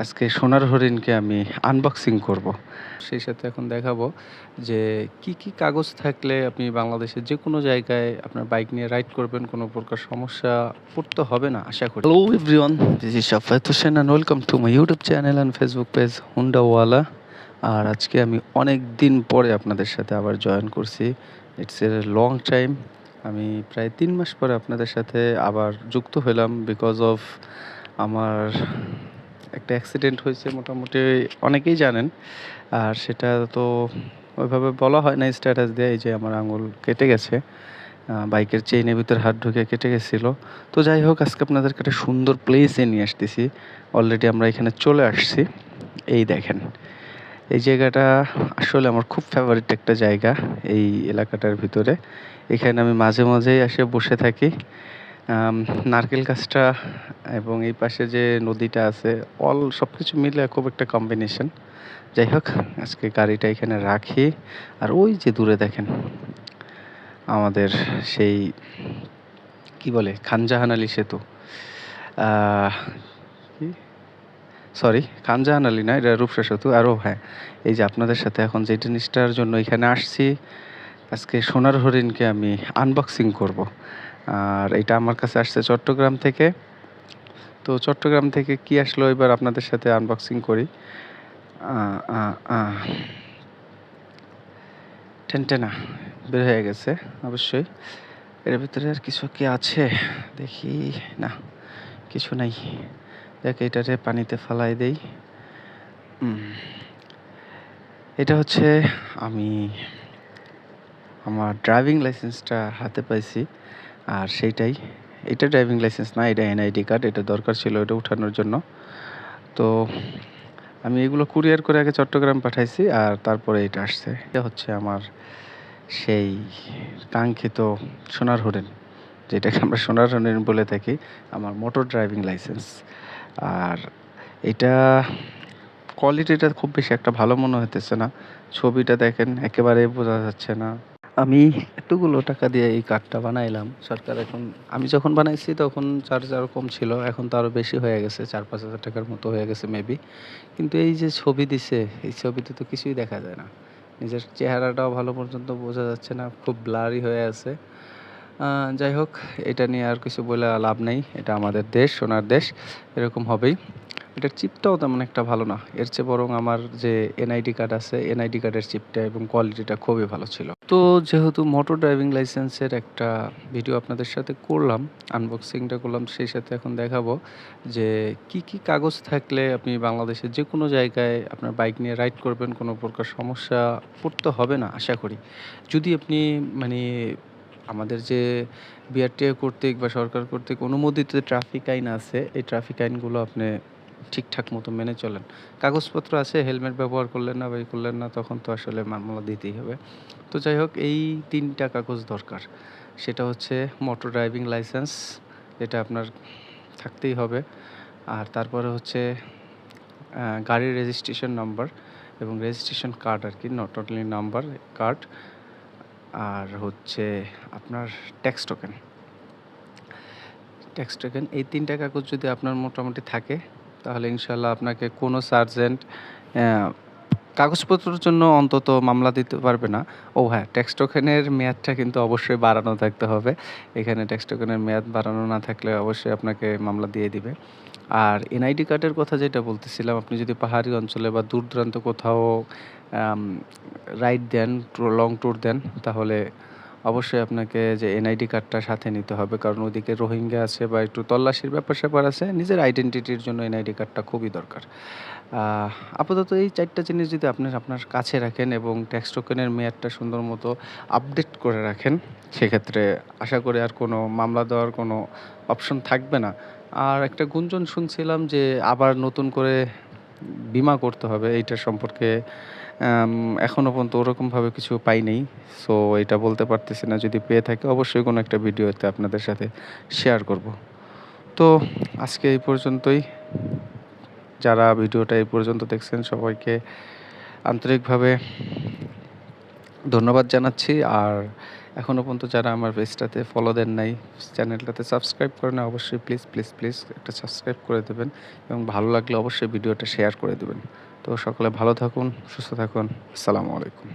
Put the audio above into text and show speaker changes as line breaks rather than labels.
আজকে সোনার হরিণকে আমি আনবক্সিং করব। সেই সাথে এখন দেখাবো যে কি কাগজ থাকলে আপনি বাংলাদেশের যেকোনো জায়গায় আপনার বাইক নিয়ে রাইড করবেন, কোনো প্রকার সমস্যা পড়তে হবে না আশা করি। Hello everyone, this is Shafayet Hossain and welcome to my YouTube channel and Facebook page Hundawala. আর আজকে আমি অনেক দিন পরে আপনাদের সাথে আবার জয়েন করছি। It's a long time. আমি প্রায় 3 মাস পরে আপনাদের সাথে আবার যুক্ত হলাম বিকজ অফ আমার একটা অ্যাক্সিডেন্ট হয়েছে, মোটামুটি অনেকেই জানেন। আর সেটা তো ওইভাবে বলা হয় না স্ট্যাটাস দিয়ে। এই যে আমার আঙুল কেটে গেছে, বাইকের চেইনের ভিতর হাত ঢুকে কেটে গেছিলো। তো যাই হোক, আজকে আপনাদেরকে একটা সুন্দর প্লেসে নিয়ে আসতেছি। অলরেডি আমরা এখানে চলে আসছি। এই দেখেন, এই জায়গাটা আসলে আমার খুব ফেভারিট একটা জায়গা। এই এলাকাটার ভিতরে এখানে আমি মাঝে মাঝেই এসে বসে থাকি। নারকেল গাছটা এবং এই পাশে যে নদীটা আছে, সব কিছু মিলে খুব একটা কম্বিনেশন। যাই হোক, আজকে গাড়িটা এখানে রাখি। আর ওই যে দূরে দেখেন আমাদের সেই কি বলে খানজাহান আলী সেতু, কি সরি, খানজাহান আলী না, এটা রূপসা সেতু। আরও হ্যাঁ, এই যে আপনাদের সাথে এখন যে জিনিসটার জন্য এখানে আসছি, আজকে সোনার হরিণকে আমি আনবক্সিং করব। আর এটা আমার কাছে আসছে চট্টগ্রাম থেকে। তো চট্টগ্রাম থেকে কি আসলো এবার আপনাদের সাথে আনবক্সিং করি। টেনটেনা বের হয়ে গেছে অবশ্যই। এর ভিতরে আর কিছু কি আছে দেখি। না, কিছু নাই। দেখ, এটারে পানিতে ফালাই দেই। এটা হচ্ছে আমি আমার ড্রাইভিং লাইসেন্সটা হাতে পাইছি। আর সেইটাই, এটা ড্রাইভিং লাইসেন্স না, এটা এনআইডি কার্ড। এটা দরকার ছিল এটা উঠানোর জন্য। তো আমি এগুলো কুরিয়ার করে আগে চট্টগ্রাম পাঠাইছি, আর তারপরে এটা আসছে। এটা হচ্ছে আমার সেই কাঙ্ক্ষিত সোনার হরিণ, যেটাকে আমরা সোনার হরিণ বলে থাকি, আমার মোটর ড্রাইভিং লাইসেন্স। আর এটা কোয়ালিটিটা খুব বেশি একটা ভালো মনে হইতেছে না। ছবিটা দেখেন, একেবারে বোঝা যাচ্ছে না। আমি এতগুলো টাকা দিয়ে এই কার্ডটা বানাইলাম। সরকার এখন, আমি যখন বানাইছি তখন চার্জ আরও কম ছিল, এখন তো আরও বেশি হয়ে গেছে, 4-5 হাজার টাকার মতো হয়ে গেছে মেবি। কিন্তু এই যে ছবি দিছে, এই ছবিতে তো কিছুই দেখা যায় না। নিজের চেহারাটাও ভালো পর্যন্ত বোঝা যাচ্ছে না, খুব ব্লারি হয়ে আছে। যাই হোক, এটা নিয়ে আর কিছু বলে লাভ নেই। এটা আমাদের দেশ, সোনার দেশ, এরকম হবেই। এটার চিপটাও তেমন একটা ভালো না, এর চেয়ে বরং আমার যে এনআইডি কার্ড আছে, এনআইডি কার্ডের চিপটা এবং কোয়ালিটিটা খুবই ভালো ছিল। তো যেহেতু মোটর ড্রাইভিং লাইসেন্সের একটা ভিডিও আপনাদের সাথে করলাম, আনবক্সিংটা করলাম, সেই সাথে এখন দেখাবো যে কি কাগজ থাকলে আপনি বাংলাদেশের যে কোনো জায়গায় আপনার বাইক নিয়ে রাইড করবেন, কোনো প্রকার সমস্যা পড়তে হবে না আশা করি। যদি আপনি মানে আমাদের যে বিআরটিএ কর্তৃক বা সরকার কর্তৃক অনুমোদিত ট্রাফিক আইন আছে, এই ট্রাফিক আইনগুলো আপনি ঠিকঠাক মতো মেনে চলেন। কাগজপত্র আছে, হেলমেট ব্যবহার করলেন না বা করলেন না, তখন তো আসলে মামলা দিতেই হবে। তো যাই হোক, এই 3টা কাগজ দরকার। সেটা হচ্ছে মোটর ড্রাইভিং লাইসেন্স, এটা আপনার থাকতেই হবে। আর তারপরে হচ্ছে গাড়ির রেজিস্ট্রেশন নাম্বার এবং রেজিস্ট্রেশন কার্ড আর কি, নট অনলি নাম্বার, কার্ড। আর হচ্ছে আপনার ট্যাক্স টোকেন। এই 3টা কাগজ যদি আপনার মোটামুটি থাকে, তাহলে ইনশাল্লাহ আপনাকে কোনো সার্জেন্ট কাগজপত্রের জন্য অন্তত মামলা দিতে পারবে না। ও হ্যাঁ, ট্যাক্স টোকেনের মেয়াদটা কিন্তু অবশ্যই বাড়ানো থাকতে হবে। এখানে ট্যাক্স টোকেনের মেয়াদ বাড়ানো না থাকলে অবশ্যই আপনাকে মামলা দিয়ে দিবে। আর এনআইডি কার্ডের কথা যেটা বলতেছিলাম, আপনি যদি পাহাড়ি অঞ্চলে বা দূর দূরান্ত কোথাও রাইড দেন, লং ট্যুর দেন, তাহলে অবশ্যই আপনাকে যে এনআইডি কার্ডটা সাথে নিতে হবে, কারণ ওদিকে রোহিঙ্গা আছে বা একটু তল্লাশির ব্যাপার-স্যাপার আছে। নিজের আইডেন্টিটির জন্য এনআইডি কার্ডটা খুবই দরকার। আপাতত এই 4টা জিনিস যদি আপনি আপনার কাছে রাখেন এবং ট্যাক্স টোকেনের মেয়াদটা সুন্দর মতো আপডেট করে রাখেন, সেক্ষেত্রে আশা করি আর কোনো মামলা দেওয়ার কোনো অপশন থাকবে না। আর একটা গুঞ্জন শুনছিলাম যে আবার নতুন করে বীমা করতে হবে, এইটার সম্পর্কে এখনও পর্যন্ত ওরকমভাবে কিছু পাই নাই। সো এটা বলতে পারতেছি না, যদি পেয়ে থাকি অবশ্যই কোনো একটা ভিডিওতে আপনাদের সাথে শেয়ার করব। তো আজকে এই পর্যন্তই। যারা ভিডিওটা এই পর্যন্ত দেখছেন সবাইকে আন্তরিকভাবে ধন্যবাদ জানাচ্ছি। আর এখনও পর্যন্ত যারা আমার পেজটাতে ফলো দেন নাই, চ্যানেলটাতে সাবস্ক্রাইব করে না, অবশ্যই প্লিজ একটা সাবস্ক্রাইব করে দেবেন এবং ভালো লাগলে অবশ্যই ভিডিওটা শেয়ার করে দেবেন। তো সকলে ভালো থাকুন, সুস্থ থাকুন। আসসালামু আলাইকুম।